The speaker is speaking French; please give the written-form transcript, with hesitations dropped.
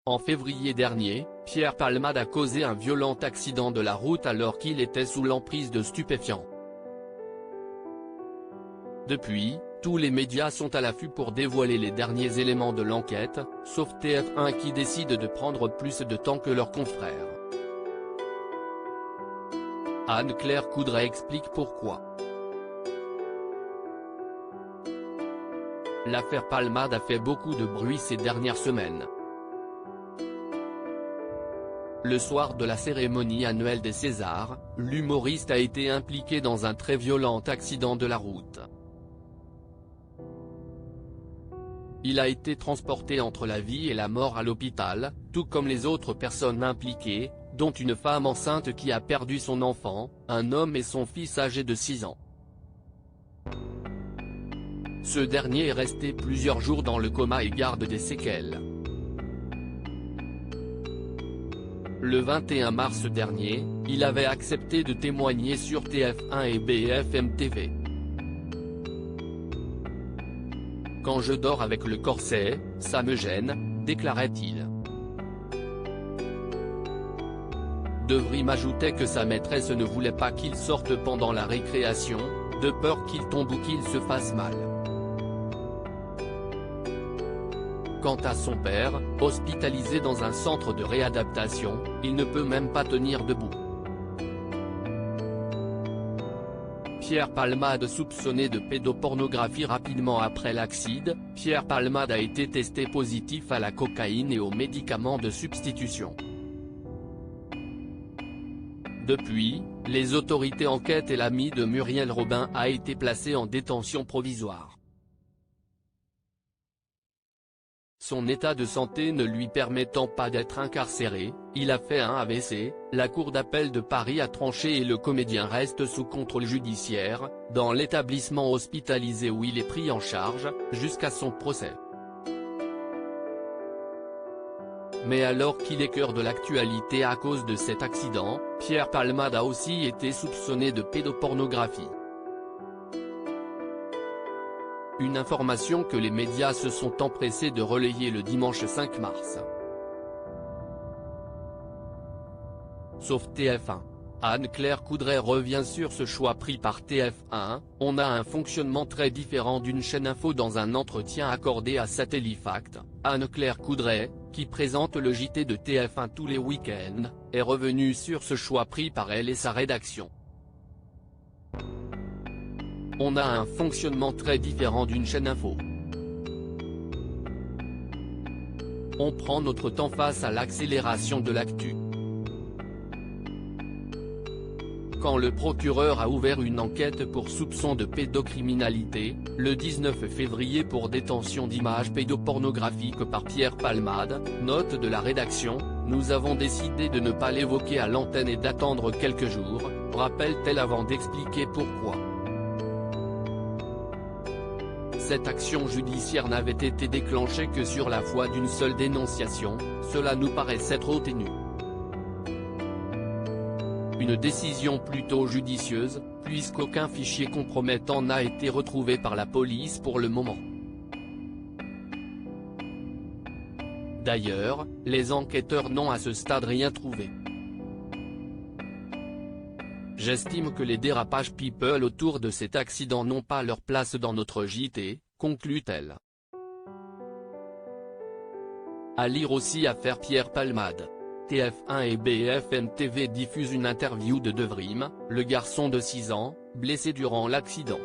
En février dernier, Pierre Palmade a causé un violent accident de la route alors qu'il était sous l'emprise de stupéfiants. Depuis, tous les médias sont à l'affût pour dévoiler les derniers éléments de l'enquête, sauf TF1 qui décide de prendre plus de temps que leurs confrères. Anne-Claire Coudray explique pourquoi. L'affaire Palmade a fait beaucoup de bruit ces dernières semaines. Le soir de la cérémonie annuelle des Césars, l'humoriste a été impliqué dans un très violent accident de la route. Il a été transporté entre la vie et la mort à l'hôpital, tout comme les autres personnes impliquées, dont une femme enceinte qui a perdu son enfant, un homme et son fils âgé de 6 ans. Ce dernier est resté plusieurs jours dans le coma et garde des séquelles. Le 21 mars dernier, il avait accepté de témoigner sur TF1 et BFM TV. « Quand je dors avec le corset, ça me gêne », déclarait-il. De Vries ajoutait que sa maîtresse ne voulait pas qu'il sorte pendant la récréation, de peur qu'il tombe ou qu'il se fasse mal. Quant à son père, hospitalisé dans un centre de réadaptation, il ne peut même pas tenir debout. Pierre Palmade soupçonné de pédopornographie. Rapidement après l'accident, Pierre Palmade a été testé positif à la cocaïne et aux médicaments de substitution. Depuis, les autorités enquêtent et l'ami de Muriel Robin a été placé en détention provisoire. Son état de santé ne lui permettant pas d'être incarcéré, il a fait un AVC, la Cour d'appel de Paris a tranché et le comédien reste sous contrôle judiciaire, dans l'établissement hospitalisé où il est pris en charge, jusqu'à son procès. Mais alors qu'il est cœur de l'actualité à cause de cet accident, Pierre Palmade a aussi été soupçonné de pédopornographie. Une information que les médias se sont empressés de relayer le dimanche 5 mars. Sauf TF1. Anne-Claire Coudray revient sur ce choix pris par TF1, on a un fonctionnement très différent d'une chaîne info. Dans un entretien accordé à Satellifact, Anne-Claire Coudray, qui présente le JT de TF1 tous les week-ends, est revenue sur ce choix pris par elle et sa rédaction. On a un fonctionnement très différent d'une chaîne info. On prend notre temps face à l'accélération de l'actu. Quand le procureur a ouvert une enquête pour soupçon de pédocriminalité, le 19 février pour détention d'images pédopornographiques par Pierre Palmade, note de la rédaction, nous avons décidé de ne pas l'évoquer à l'antenne et d'attendre quelques jours, rappelle-t-elle avant d'expliquer pourquoi. Cette action judiciaire n'avait été déclenchée que sur la foi d'une seule dénonciation, cela nous paraissait trop ténu. Une décision plutôt judicieuse, puisqu'aucun fichier compromettant n'a été retrouvé par la police pour le moment. D'ailleurs, les enquêteurs n'ont à ce stade rien trouvé. J'estime que les dérapages people autour de cet accident n'ont pas leur place dans notre JT, conclut-elle. À lire aussi affaire Pierre Palmade. TF1 et BFM TV diffusent une interview de Vries, le garçon de 6 ans, blessé durant l'accident.